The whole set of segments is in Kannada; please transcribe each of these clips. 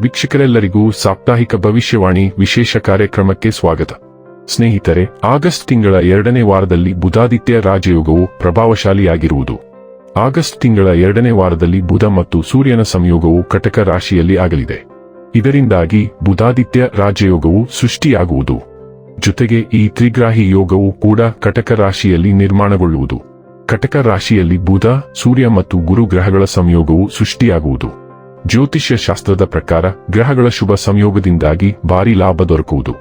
ವೀಕ್ಷಕರೆಲ್ಲರಿಗೂ ಸಾಪ್ತಾಹಿಕ ಭವಿಷ್ಯವಾಣಿ ವಿಶೇಷ ಕಾರ್ಯಕ್ರಮಕ್ಕೆ ಸ್ವಾಗತ. ಸ್ನೇಹಿತರೆ, ಆಗಸ್ಟ್ ತಿಂಗಳ 2ನೇ ವಾರದಲ್ಲಿ ಬುಧಾದಿತ್ಯ ರಾಜಯೋಗವು ಪ್ರಭಾವಶಾಲಿಯಾಗಿರುವುದು. ಆಗಸ್ಟ್ ತಿಂಗಳ 2ನೇ ವಾರದಲ್ಲಿ ಬುಧ ಮತ್ತು ಸೂರ್ಯನ ಸಂಯೋಗವು ಕಟಕ ರಾಶಿಯಲ್ಲಿ ಆಗಲಿದೆ. ಇದರಿಂದಾಗಿ ಬುಧಾದಿತ್ಯ ರಾಜಯೋಗವು ಸೃಷ್ಟಿಯಾಗುವುದು. ಜೊತೆಗೆ ಈ ತ್ರಿಗ್ರಾಹಿ ಯೋಗವು ಕೂಡ ಕಟಕ ರಾಶಿಯಲ್ಲಿ ನಿರ್ಮಾಣಗೊಳ್ಳುವುದು. ಕಟಕ ರಾಶಿಯಲ್ಲಿ ಬುಧ, ಸೂರ್ಯ ಮತ್ತು ಗುರು ಗ್ರಹಗಳ ಸಂಯೋಗವು ಸೃಷ್ಟಿಯಾಗುವುದು. ಜ್ಯೋತಿಷ್ಯ ಶಾಸ್ತ್ರದ ಪ್ರಕಾರ ಗ್ರಹಗಳ ಶುಭ ಸಂಯೋಗದಿಂದಾಗಿ ಭಾರಿ ಲಾಭ ದೊರಕುವುದು.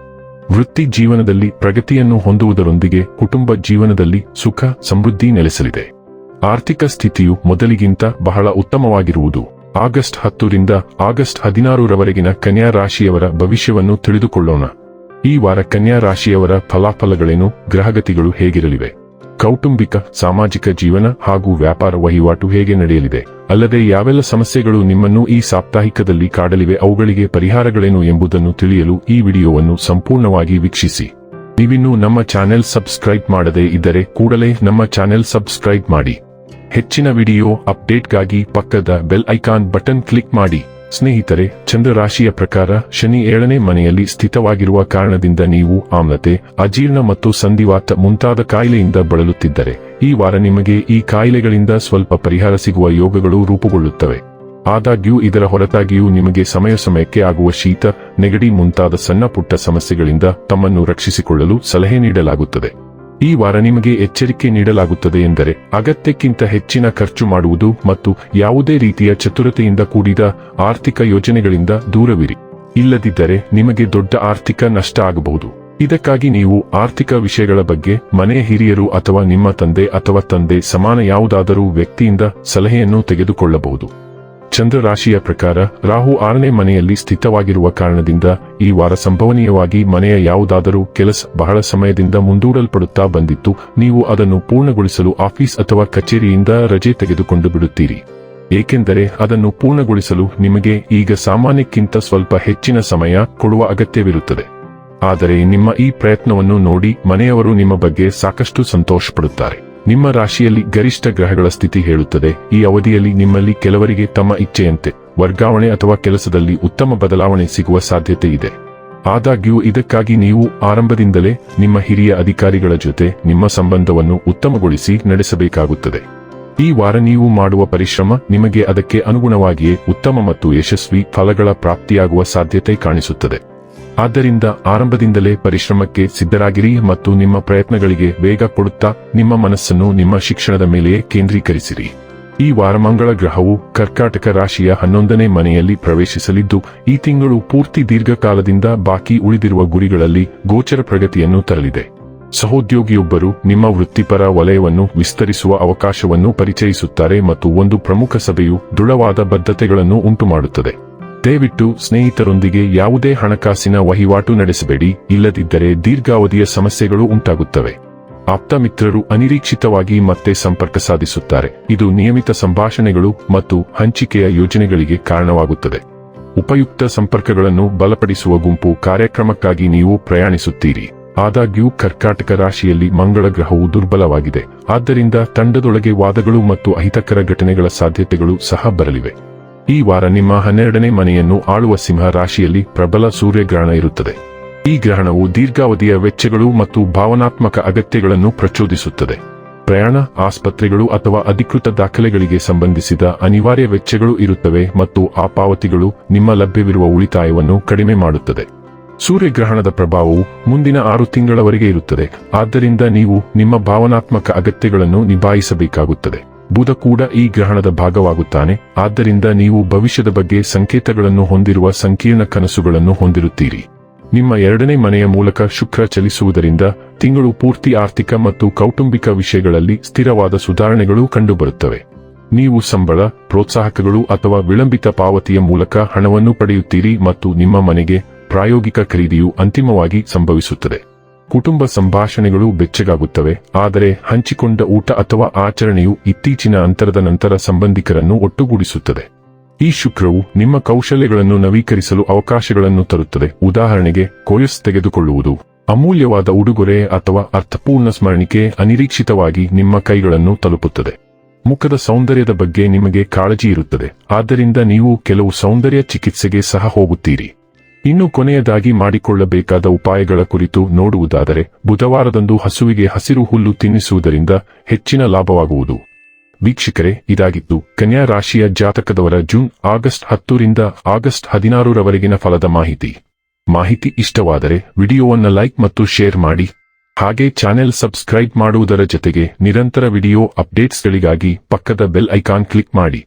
ವೃತ್ತಿ ಜೀವನದಲ್ಲಿ ಪ್ರಗತಿಯನ್ನು ಹೊಂದುವುದರೊಂದಿಗೆ ಕುಟುಂಬ ಜೀವನದಲ್ಲಿ ಸುಖ ಸಮೃದ್ಧಿ ನೆಲೆಸಲಿದೆ. ಆರ್ಥಿಕ ಸ್ಥಿತಿಯು ಮೊದಲಿಗಿಂತ ಬಹಳ ಉತ್ತಮವಾಗಿರುವುದು. ಆಗಸ್ಟ್ 10 ರಿಂದ ಆಗಸ್ಟ್ 16 ರವರೆಗಿನ ಕನ್ಯಾ ರಾಶಿಯವರ ಭವಿಷ್ಯವನ್ನು ತಿಳಿದುಕೊಳ್ಳೋಣ. ಈ ವಾರ ಕನ್ಯಾ ರಾಶಿಯವರ ಫಲಾಫಲಗಳೇನು, ಗ್ರಹಗತಿಗಳು ಹೇಗಿರಲಿವೆ, ಕೌಟುಂಬಿಕ ಸಾಮಾಜಿಕ ಜೀವನ ಹಾಗೂ ವ್ಯಾಪಾರ ವಹಿವಾಟು ಹೇಗೆ ನಡೆಯಲಿದೆ, ಅಲ್ಲದೆ ಯಾವೆಲ್ಲ ಸಮಸ್ಯೆಗಳು ನಿಮ್ಮನ್ನು ಈ ಸಾಪ್ತಾಹಿಕದಲ್ಲಿ ಕಾಡಲಿವೆ, ಅವುಗಳಿಗೆ ಪರಿಹಾರಗಳೇನು ಎಂಬುದನ್ನು ತಿಳಿಯಲು ಈ ವಿಡಿಯೋವನ್ನು ಸಂಪೂರ್ಣವಾಗಿ ವೀಕ್ಷಿಸಿ. ನೀವಿನ್ನೂ ನಮ್ಮ ಚಾನೆಲ್ ಸಬ್ಸ್ಕ್ರೈಬ್ ಮಾಡದೇ ಇದ್ದರೆ ಕೂಡಲೇ ನಮ್ಮ ಚಾನೆಲ್ ಸಬ್ಸ್ಕ್ರೈಬ್ ಮಾಡಿ. ಹೆಚ್ಚಿನ ವಿಡಿಯೋ ಅಪ್ಡೇಟ್ಗಾಗಿ ಪಕ್ಕದ ಬೆಲ್ ಐಕಾನ್ ಬಟನ್ ಕ್ಲಿಕ್ ಮಾಡಿ. ಸ್ನೇಹಿತರೆ, ಚಂದ್ರ ರಾಶಿಯ ಪ್ರಕಾರ ಶನಿ 7ನೇ ಮನೆಯಲ್ಲಿ ಸ್ಥಿತವಾಗಿರುವ ಕಾರಣದಿಂದ ನೀವು ಆಮ್ಲತೆ, ಅಜೀರ್ಣ ಮತ್ತು ಸಂಧಿವಾತ ಮುಂತಾದ ಕಾಯಿಲೆಯಿಂದ ಬಳಲುತ್ತಿದ್ದರೆ ಈ ವಾರ ನಿಮಗೆ ಈ ಕಾಯಿಲೆಗಳಿಂದ ಸ್ವಲ್ಪ ಪರಿಹಾರ ಸಿಗುವ ಯೋಗಗಳು ರೂಪುಗೊಳ್ಳುತ್ತವೆ. ಆದಾಗ್ಯೂ ಇದರ ಹೊರತಾಗಿಯೂ ನಿಮಗೆ ಸಮಯಕ್ಕೆ ಆಗುವ ಶೀತ, ನೆಗಡಿ ಮುಂತಾದ ಸಣ್ಣ ಪುಟ್ಟ ಸಮಸ್ಯೆಗಳಿಂದ ತಮ್ಮನ್ನು ರಕ್ಷಿಸಿಕೊಳ್ಳಲು ಸಲಹೆ ನೀಡಲಾಗುತ್ತದೆ. ಈ ವಾರ ನಿಮಗೆ ಎಚ್ಚರಿಕೆ ನೀಡಲಾಗುತ್ತದೆ ಎಂದರೆ ಅಗತ್ಯಕ್ಕಿಂತ ಹೆಚ್ಚಿನ ಖರ್ಚು ಮಾಡುವುದು ಮತ್ತು ಯಾವುದೇ ರೀತಿಯ ಚತುರತೆಯಿಂದ ಕೂಡಿದ ಆರ್ಥಿಕ ಯೋಜನೆಗಳಿಂದ ದೂರವಿರಿ. ಇಲ್ಲದಿದ್ದರೆ ನಿಮಗೆ ದೊಡ್ಡ ಆರ್ಥಿಕ ನಷ್ಟ ಆಗಬಹುದು. ಇದಕ್ಕಾಗಿ ನೀವು ಆರ್ಥಿಕ ವಿಷಯಗಳ ಬಗ್ಗೆ ಮನೆಯ ಹಿರಿಯರು ಅಥವಾ ನಿಮ್ಮ ತಂದೆ ಸಮಾನ ಯಾವುದಾದರೂ ವ್ಯಕ್ತಿಯಿಂದ ಸಲಹೆಯನ್ನು ತೆಗೆದುಕೊಳ್ಳಬಹುದು. ಚಂದ್ರ ರಾಶಿಯ ಪ್ರಕಾರ ರಾಹು 6ನೇ ಮನೆಯಲ್ಲಿ ಸ್ಥಿತವಾಗಿರುವ ಕಾರಣದಿಂದ ಈ ವಾರ ಸಂಭವನೀಯವಾಗಿ ಮನೆಯ ಯಾವುದಾದರೂ ಕೆಲಸ ಬಹಳ ಸಮಯದಿಂದ ಮುಂದೂಡಲ್ಪಡುತ್ತಾ ಬಂದಿತ್ತು. ನೀವು ಅದನ್ನು ಪೂರ್ಣಗೊಳಿಸಲು ಆಫೀಸ್ ಅಥವಾ ಕಚೇರಿಯಿಂದ ರಜೆ ತೆಗೆದುಕೊಂಡು ಬಿಡುತ್ತೀರಿ. ಏಕೆಂದರೆ ಅದನ್ನು ಪೂರ್ಣಗೊಳಿಸಲು ನಿಮಗೆ ಈಗ ಸಾಮಾನ್ಯಕ್ಕಿಂತ ಸ್ವಲ್ಪ ಹೆಚ್ಚಿನ ಸಮಯ ಕೊಡುವ ಅಗತ್ಯವಿರುತ್ತದೆ. ಆದರೆ ನಿಮ್ಮ ಈ ಪ್ರಯತ್ನವನ್ನು ನೋಡಿ ಮನೆಯವರು ನಿಮ್ಮ ಬಗ್ಗೆ ಸಾಕಷ್ಟು ಸಂತೋಷಪಡುತ್ತಾರೆ. ನಿಮ್ಮ ರಾಶಿಯಲ್ಲಿ ಗರಿಷ್ಠ ಗ್ರಹಗಳ ಸ್ಥಿತಿ ಹೇಳುತ್ತದೆ ಈ ಅವಧಿಯಲ್ಲಿ ನಿಮ್ಮಲ್ಲಿ ಕೆಲವರಿಗೆ ತಮ್ಮ ಇಚ್ಛೆಯಂತೆ ವರ್ಗಾವಣೆ ಅಥವಾ ಕೆಲಸದಲ್ಲಿ ಉತ್ತಮ ಬದಲಾವಣೆ ಸಿಗುವ ಸಾಧ್ಯತೆ ಇದೆ. ಆದಾಗ್ಯೂ ಇದಕ್ಕಾಗಿ ನೀವು ಆರಂಭದಿಂದಲೇ ನಿಮ್ಮ ಹಿರಿಯ ಅಧಿಕಾರಿಗಳ ಜೊತೆ ನಿಮ್ಮ ಸಂಬಂಧವನ್ನು ಉತ್ತಮಗೊಳಿಸಿ ನಡೆಸಬೇಕಾಗುತ್ತದೆ. ಈ ವಾರ ನೀವು ಮಾಡುವ ಪರಿಶ್ರಮ ನಿಮಗೆ ಅದಕ್ಕೆ ಅನುಗುಣವಾಗಿಯೇ ಉತ್ತಮ ಮತ್ತು ಯಶಸ್ವಿ ಫಲಗಳ ಪ್ರಾಪ್ತಿಯಾಗುವ ಸಾಧ್ಯತೆ ಕಾಣಿಸುತ್ತದೆ. ಆದ್ದರಿಂದ ಆರಂಭದಿಂದಲೇ ಪರಿಶ್ರಮಕ್ಕೆ ಸಿದ್ಧರಾಗಿರಿ ಮತ್ತು ನಿಮ್ಮ ಪ್ರಯತ್ನಗಳಿಗೆ ವೇಗ ಕೊಡುತ್ತಾ ನಿಮ್ಮ ಮನಸ್ಸನ್ನು ನಿಮ್ಮ ಶಿಕ್ಷಣದ ಮೇಲೆಯೇ ಕೇಂದ್ರೀಕರಿಸಿರಿ. ಈ ವಾರ ಮಂಗಳ ಗ್ರಹವು ಕರ್ಕಾಟಕ ರಾಶಿಯ 11ನೇ ಮನೆಯಲ್ಲಿ ಪ್ರವೇಶಿಸಲಿದ್ದು ಈ ತಿಂಗಳು ಪೂರ್ತಿ ದೀರ್ಘಕಾಲದಿಂದ ಬಾಕಿ ಉಳಿದಿರುವ ಗುರಿಗಳಲ್ಲಿ ಗೋಚರ ಪ್ರಗತಿಯನ್ನು ತರಲಿದೆ. ಸಹೋದ್ಯೋಗಿಯೊಬ್ಬರು ನಿಮ್ಮ ವೃತ್ತಿಪರ ವಲಯವನ್ನು ವಿಸ್ತರಿಸುವ ಅವಕಾಶವನ್ನು ಪರಿಚಯಿಸುತ್ತಾರೆ ಮತ್ತು ಒಂದು ಪ್ರಮುಖ ಸಭೆಯು ದೃಢವಾದ ಬದ್ಧತೆಗಳನ್ನು ಉಂಟುಮಾಡುತ್ತದೆ. ದಯವಿಟ್ಟು ಸ್ನೇಹಿತರೊಂದಿಗೆ ಯಾವುದೇ ಹಣಕಾಸಿನ ವಹಿವಾಟು ನಡೆಸಬೇಡಿ, ಇಲ್ಲದಿದ್ದರೆ ದೀರ್ಘಾವಧಿಯ ಸಮಸ್ಯೆಗಳು ಉಂಟಾಗುತ್ತವೆ. ಆಪ್ತ ಮಿತ್ರರು ಅನಿರೀಕ್ಷಿತವಾಗಿ ಮತ್ತೆ ಸಂಪರ್ಕ ಸಾಧಿಸುತ್ತಾರೆ. ಇದು ನಿಯಮಿತ ಸಂಭಾಷಣೆಗಳು ಮತ್ತು ಹಂಚಿಕೆಯ ಯೋಜನೆಗಳಿಗೆ ಕಾರಣವಾಗುತ್ತದೆ. ಉಪಯುಕ್ತ ಸಂಪರ್ಕಗಳನ್ನು ಬಲಪಡಿಸುವ ಗುಂಪು ಕಾರ್ಯಕ್ರಮಕ್ಕಾಗಿ ನೀವು ಪ್ರಯಾಣಿಸುತ್ತೀರಿ. ಆದಾಗ್ಯೂ ಕರ್ಕಾಟಕ ರಾಶಿಯಲ್ಲಿ ಮಂಗಳ ಗ್ರಹವು ದುರ್ಬಲವಾಗಿದೆ. ಆದ್ದರಿಂದ ತಂಡದೊಳಗೆ ವಾದಗಳು ಮತ್ತು ಅಹಿತಕರ ಘಟನೆಗಳ ಸಾಧ್ಯತೆಗಳು ಸಹ ಬರಲಿವೆ. ಈ ವಾರ ನಿಮ್ಮ 12ನೇ ಮನೆಯನ್ನು ಆಳುವ ಸಿಂಹ ರಾಶಿಯಲ್ಲಿ ಪ್ರಬಲ ಸೂರ್ಯಗ್ರಹಣ ಇರುತ್ತದೆ. ಈ ಗ್ರಹಣವು ದೀರ್ಘಾವಧಿಯ ವೆಚ್ಚಗಳು ಮತ್ತು ಭಾವನಾತ್ಮಕ ಅಗತ್ಯಗಳನ್ನು ಪ್ರಚೋದಿಸುತ್ತದೆ. ಪ್ರಯಾಣ, ಆಸ್ಪತ್ರೆಗಳು ಅಥವಾ ಅಧಿಕೃತ ದಾಖಲೆಗಳಿಗೆ ಸಂಬಂಧಿಸಿದ ಅನಿವಾರ್ಯ ವೆಚ್ಚಗಳು ಇರುತ್ತವೆ ಮತ್ತು ಆ ಪಾವತಿಗಳು ನಿಮ್ಮ ಲಭ್ಯವಿರುವ ಉಳಿತಾಯವನ್ನು ಕಡಿಮೆ ಮಾಡುತ್ತದೆ. ಸೂರ್ಯಗ್ರಹಣದ ಪ್ರಭಾವವು ಮುಂದಿನ 6 ತಿಂಗಳವರೆಗೆ ಇರುತ್ತದೆ. ಆದ್ದರಿಂದ ನೀವು ನಿಮ್ಮ ಭಾವನಾತ್ಮಕ ಅಗತ್ಯಗಳನ್ನು ನಿಭಾಯಿಸಬೇಕಾಗುತ್ತದೆ. ಬುಧ ಕೂಡ ಈ ಗ್ರಹಣದ ಭಾಗವಾಗುತ್ತಾನೆ. ಆದ್ದರಿಂದ ನೀವು ಭವಿಷ್ಯದ ಬಗ್ಗೆ ಸಂಕೇತಗಳನ್ನು ಹೊಂದಿರುವ ಸಂಕೀರ್ಣ ಕನಸುಗಳನ್ನು ಹೊಂದಿರುತ್ತೀರಿ. ನಿಮ್ಮ 2ನೇ ಮನೆಯ ಮೂಲಕ ಶುಕ್ರ ಚಲಿಸುವುದರಿಂದ ತಿಂಗಳು ಪೂರ್ತಿ ಆರ್ಥಿಕ ಮತ್ತು ಕೌಟುಂಬಿಕ ವಿಷಯಗಳಲ್ಲಿ ಸ್ಥಿರವಾದ ಸುಧಾರಣೆಗಳು ಕಂಡುಬರುತ್ತವೆ. ನೀವು ಸಂಬಳ, ಪ್ರೋತ್ಸಾಹಕಗಳು ಅಥವಾ ವಿಳಂಬಿತ ಪಾವತಿಯ ಮೂಲಕ ಹಣವನ್ನು ಪಡೆಯುತ್ತೀರಿ ಮತ್ತು ನಿಮ್ಮ ಮನೆಗೆ ಪ್ರಾಯೋಗಿಕ ಖರೀದಿಯು ಅಂತಿಮವಾಗಿ ಸಂಭವಿಸುತ್ತದೆ. ಕುಟುಂಬ ಸಂಭಾಷಣೆಗಳು ಬೆಚ್ಚಗಾಗುತ್ತವೆ, ಆದರೆ ಹಂಚಿಕೊಂಡ ಊಟ ಅಥವಾ ಆಚರಣೆಯು ಇತ್ತೀಚಿನ ಅಂತರದ ನಂತರ ಸಂಬಂಧಿಕರನ್ನು ಒಟ್ಟುಗೂಡಿಸುತ್ತದೆ. ಈ ಶುಕ್ರವು ನಿಮ್ಮ ಕೌಶಲ್ಯಗಳನ್ನು ನವೀಕರಿಸಲು ಅವಕಾಶಗಳನ್ನು ತರುತ್ತದೆ. ಉದಾಹರಣೆಗೆ, ಕೋಯಸ್ ತೆಗೆದುಕೊಳ್ಳುವುದು, ಅಮೂಲ್ಯವಾದ ಉಡುಗೊರೆ ಅಥವಾ ಅರ್ಥಪೂರ್ಣ ಸ್ಮರಣಿಕೆ ಅನಿರೀಕ್ಷಿತವಾಗಿ ನಿಮ್ಮ ಕೈಗಳನ್ನು ತಲುಪುತ್ತದೆ. ಮುಖದ ಸೌಂದರ್ಯದ ಬಗ್ಗೆ ನಿಮಗೆ ಕಾಳಜಿ ಇರುತ್ತದೆ, ಆದ್ದರಿಂದ ನೀವು ಕೆಲವು ಸೌಂದರ್ಯ ಚಿಕಿತ್ಸೆಗೆ ಸಹ ಹೋಗುತ್ತೀರಿ. ಇನ್ನು ಕೊನೆಯದಾಗಿ ಮಾಡಿಕೊಳ್ಳಬೇಕಾದ ಉಪಾಯಗಳ ಕುರಿತು ನೋಡುವುದಾದರೆ, ಬುಧವಾರದಂದು ಹಸುವಿಗೆ ಹಸಿರು ಹುಲ್ಲು ತಿನ್ನಿಸುವುದರಿಂದ ಹೆಚ್ಚಿನ ಲಾಭವಾಗುವುದು. ವೀಕ್ಷಕರೇ, ಇದಾಗಿತ್ತು ಕನ್ಯಾ ರಾಶಿಯ ಜಾತಕದವರ ಜೂನ್ ಆಗಸ್ಟ್ 10 ರಿಂದ ಆಗಸ್ಟ್ 16 ರವರೆಗಿನ ಫಲದ ಮಾಹಿತಿ ಇಷ್ಟವಾದರೆ ವಿಡಿಯೋವನ್ನು ಲೈಕ್ ಮತ್ತು ಶೇರ್ ಮಾಡಿ. ಹಾಗೆ ಚಾನೆಲ್ ಸಬ್ಸ್ಕ್ರೈಬ್ ಮಾಡುವುದರ ಜೊತೆಗೆ ನಿರಂತರ ವಿಡಿಯೋ ಅಪ್ಡೇಟ್ಸ್ಗಳಿಗಾಗಿ ಪಕ್ಕದ ಬೆಲ್ ಐಕಾನ್ ಕ್ಲಿಕ್ ಮಾಡಿ.